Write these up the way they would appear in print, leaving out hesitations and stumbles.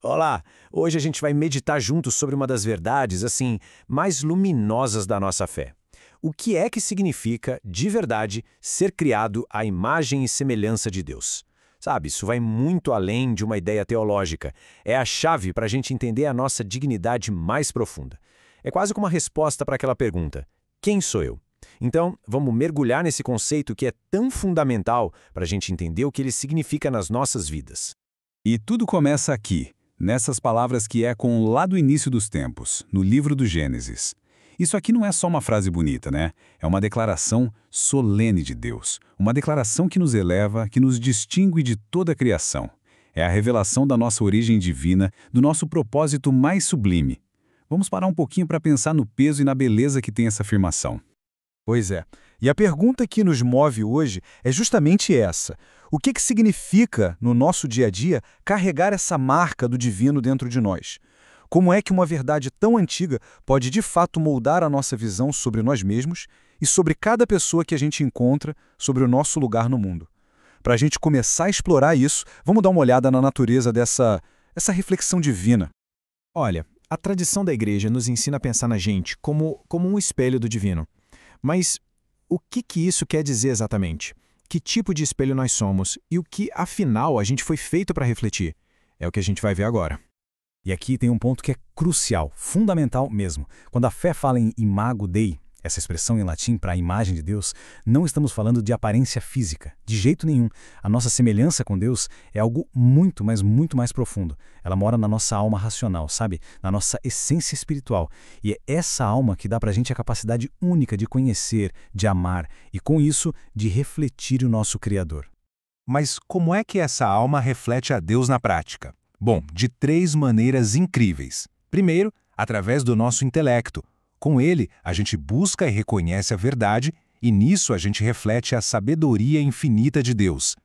Olá! Hoje a gente vai meditar juntos sobre uma das verdades, assim, mais luminosas da nossa fé. O que é que significa, de verdade, ser criado à imagem e semelhança de Deus? Sabe, isso vai muito além de uma ideia teológica. É a chave para a gente entender a nossa dignidade mais profunda. É quase como uma resposta para aquela pergunta: quem sou eu? Então, vamos mergulhar nesse conceito que é tão fundamental para a gente entender o que ele significa nas nossas vidas. E tudo começa aqui, nessas palavras que ecoam lá do início dos tempos, no livro do Gênesis. Isso aqui não é só uma frase bonita, né? É uma declaração solene de Deus. Uma declaração que nos eleva, que nos distingue de toda a criação. É a revelação da nossa origem divina, do nosso propósito mais sublime. Vamos parar um pouquinho para pensar no peso e na beleza que tem essa afirmação. Pois é. E a pergunta que nos move hoje é justamente essa. O que significa, no nosso dia a dia, carregar essa marca do divino dentro de nós? Como é que uma verdade tão antiga pode de fato moldar a nossa visão sobre nós mesmos e sobre cada pessoa que a gente encontra, sobre o nosso lugar no mundo? Para a gente começar a explorar isso, vamos dar uma olhada na natureza essa reflexão divina. Olha, a tradição da igreja nos ensina a pensar na gente como um espelho do divino. Mas o que isso quer dizer exatamente? Que tipo de espelho nós somos e o que, afinal, a gente foi feito para refletir? É o que a gente vai ver agora. E aqui tem um ponto que é crucial, fundamental mesmo. Quando a fé fala em imago Dei, essa expressão em latim para a imagem de Deus, não estamos falando de aparência física, de jeito nenhum. A nossa semelhança com Deus é algo muito, mas muito mais profundo. Ela mora na nossa alma racional, sabe? Na nossa essência espiritual. E é essa alma que dá para a gente a capacidade única de conhecer, de amar e, com isso, de refletir o nosso Criador. Mas como é que essa alma reflete a Deus na prática? Bom, de três maneiras incríveis. Primeiro, através do nosso intelecto. Com ele, a gente busca e reconhece a verdade, e nisso a gente reflete a sabedoria infinita de Deus.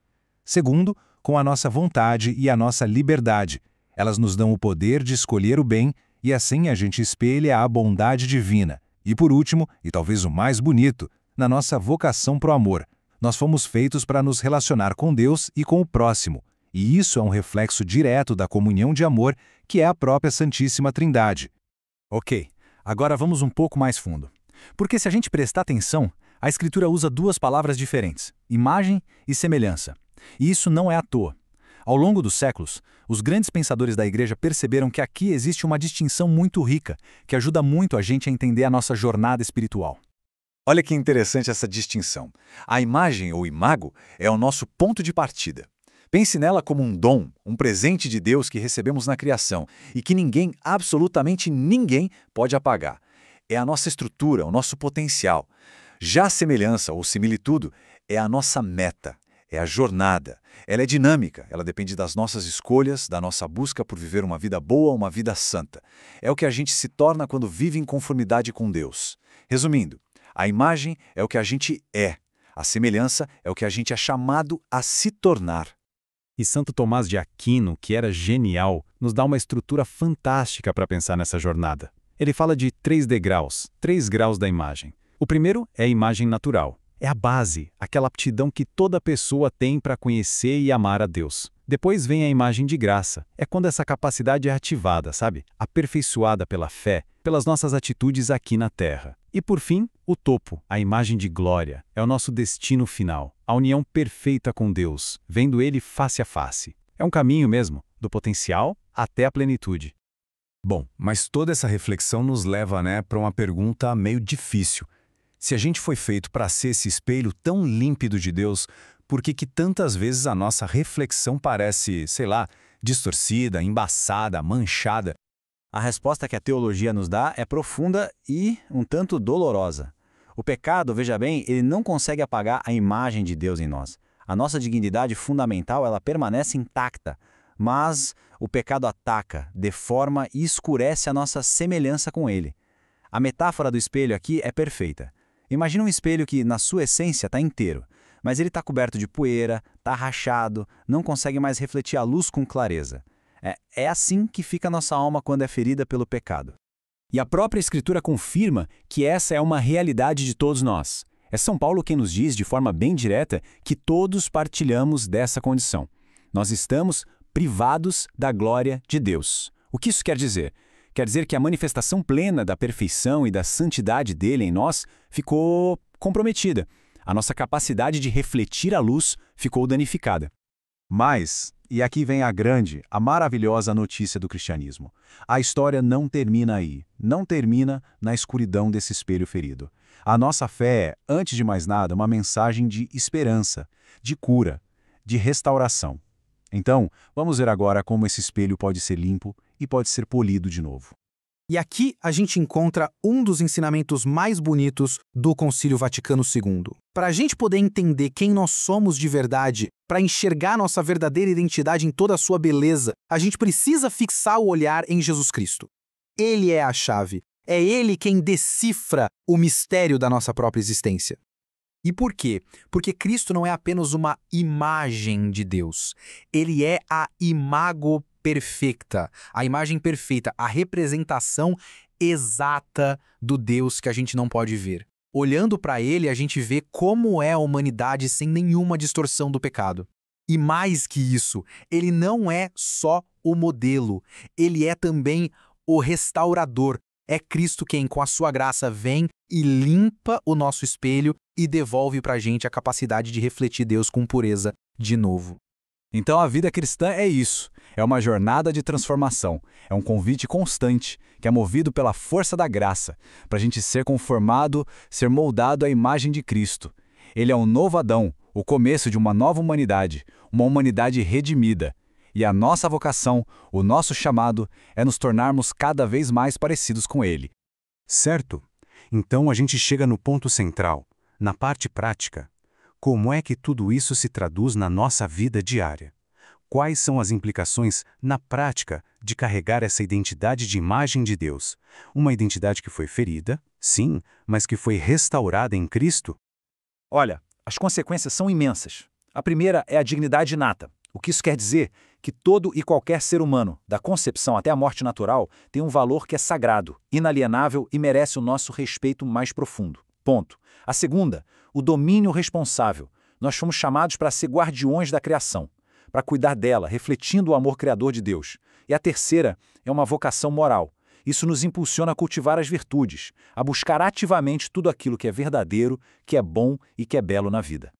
Segundo, com a nossa vontade e a nossa liberdade. Elas nos dão o poder de escolher o bem, e assim a gente espelha a bondade divina. E por último, e talvez o mais bonito, na nossa vocação pro amor. Nós fomos feitos para nos relacionar com Deus e com o próximo. E isso é um reflexo direto da comunhão de amor, que é a própria Santíssima Trindade. Ok. Agora vamos um pouco mais fundo. Porque se a gente prestar atenção, a Escritura usa duas palavras diferentes, imagem e semelhança. E isso não é à toa. Ao longo dos séculos, os grandes pensadores da Igreja perceberam que aqui existe uma distinção muito rica, que ajuda muito a gente a entender a nossa jornada espiritual. Olha que interessante essa distinção. A imagem ou imago é o nosso ponto de partida. Pense nela como um dom, um presente de Deus que recebemos na criação e que ninguém, absolutamente ninguém, pode apagar. É a nossa estrutura, o nosso potencial. Já a semelhança ou similitude é a nossa meta, é a jornada. Ela é dinâmica, ela depende das nossas escolhas, da nossa busca por viver uma vida boa, uma vida santa. É o que a gente se torna quando vive em conformidade com Deus. Resumindo, a imagem é o que a gente é, a semelhança é o que a gente é chamado a se tornar. E Santo Tomás de Aquino, que era genial, nos dá uma estrutura fantástica para pensar nessa jornada. Ele fala de 3 degraus, 3 graus da imagem. O primeiro é a imagem natural. É a base, aquela aptidão que toda pessoa tem para conhecer e amar a Deus. Depois vem a imagem de graça. É quando essa capacidade é ativada, sabe? Aperfeiçoada pela fé, pelas nossas atitudes aqui na Terra. E por fim, o topo, a imagem de glória. É o nosso destino final, a união perfeita com Deus, vendo Ele face a face. É um caminho mesmo, do potencial até a plenitude. Bom, mas toda essa reflexão nos leva, para uma pergunta meio difícil. Se a gente foi feito para ser esse espelho tão límpido de Deus, por que tantas vezes a nossa reflexão parece, distorcida, embaçada, manchada? A resposta que a teologia nos dá é profunda e um tanto dolorosa. O pecado, veja bem, ele não consegue apagar a imagem de Deus em nós. A nossa dignidade fundamental, ela permanece intacta, mas o pecado ataca, deforma e escurece a nossa semelhança com ele. A metáfora do espelho aqui é perfeita. Imagina um espelho que, na sua essência, está inteiro, mas ele está coberto de poeira, está rachado, não consegue mais refletir a luz com clareza. É assim que fica a nossa alma quando é ferida pelo pecado. E a própria Escritura confirma que essa é uma realidade de todos nós. É São Paulo quem nos diz, de forma bem direta, que todos partilhamos dessa condição. Nós estamos privados da glória de Deus. O que isso quer dizer? Quer dizer que a manifestação plena da perfeição e da santidade dele em nós ficou comprometida. A nossa capacidade de refletir a luz ficou danificada. Mas, e aqui vem a grande, a maravilhosa notícia do cristianismo. A história não termina aí, não termina na escuridão desse espelho ferido. A nossa fé é, antes de mais nada, uma mensagem de esperança, de cura, de restauração. Então, vamos ver agora como esse espelho pode ser limpo e pode ser polido de novo. E aqui a gente encontra um dos ensinamentos mais bonitos do Concílio Vaticano II. Para a gente poder entender quem nós somos de verdade, para enxergar nossa verdadeira identidade em toda a sua beleza, a gente precisa fixar o olhar em Jesus Cristo. Ele é a chave. É Ele quem decifra o mistério da nossa própria existência. E por quê? Porque Cristo não é apenas uma imagem de Deus. Ele é a imago perfecta, a imagem perfeita, a representação exata do Deus que a gente não pode ver. Olhando para ele, a gente vê como é a humanidade sem nenhuma distorção do pecado. E mais que isso, ele não é só o modelo, ele é também o restaurador. É Cristo quem, com a sua graça, vem e limpa o nosso espelho e devolve para a gente a capacidade de refletir Deus com pureza de novo. Então a vida cristã é isso, é uma jornada de transformação, é um convite constante, que é movido pela força da graça, para a gente ser conformado, ser moldado à imagem de Cristo. Ele é um novo Adão, o começo de uma nova humanidade, uma humanidade redimida. E a nossa vocação, o nosso chamado, é nos tornarmos cada vez mais parecidos com Ele. Certo? Então a gente chega no ponto central, na parte prática. Como é que tudo isso se traduz na nossa vida diária? Quais são as implicações, na prática, de carregar essa identidade de imagem de Deus? Uma identidade que foi ferida, sim, mas que foi restaurada em Cristo? Olha, as consequências são imensas. A primeira é a dignidade inata. O que isso quer dizer? Que todo e qualquer ser humano, da concepção até a morte natural, tem um valor que é sagrado, inalienável e merece o nosso respeito mais profundo. Ponto. A segunda, o domínio responsável. Nós fomos chamados para ser guardiões da criação, para cuidar dela, refletindo o amor criador de Deus. E a terceira é uma vocação moral. Isso nos impulsiona a cultivar as virtudes, a buscar ativamente tudo aquilo que é verdadeiro, que é bom e que é belo na vida.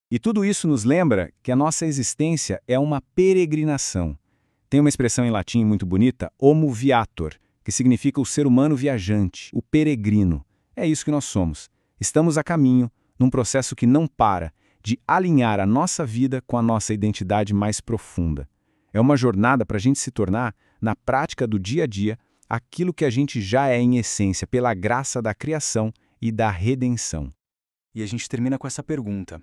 E tudo isso nos lembra que a nossa existência é uma peregrinação. Tem uma expressão em latim muito bonita, homo viator, que significa o ser humano viajante, o peregrino. É isso que nós somos. Estamos a caminho, num processo que não para, de alinhar a nossa vida com a nossa identidade mais profunda. É uma jornada para a gente se tornar, na prática do dia a dia, aquilo que a gente já é em essência pela graça da criação e da redenção. E a gente termina com essa pergunta.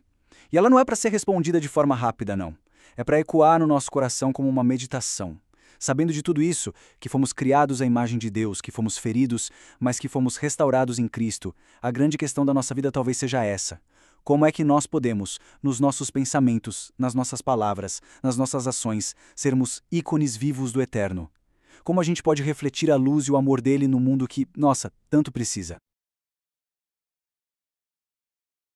E ela não é para ser respondida de forma rápida, não. É para ecoar no nosso coração como uma meditação. Sabendo de tudo isso, que fomos criados à imagem de Deus, que fomos feridos, mas que fomos restaurados em Cristo, a grande questão da nossa vida talvez seja essa. Como é que nós podemos, nos nossos pensamentos, nas nossas palavras, nas nossas ações, sermos ícones vivos do Eterno? Como a gente pode refletir a luz e o amor dele no mundo que, nossa, tanto precisa?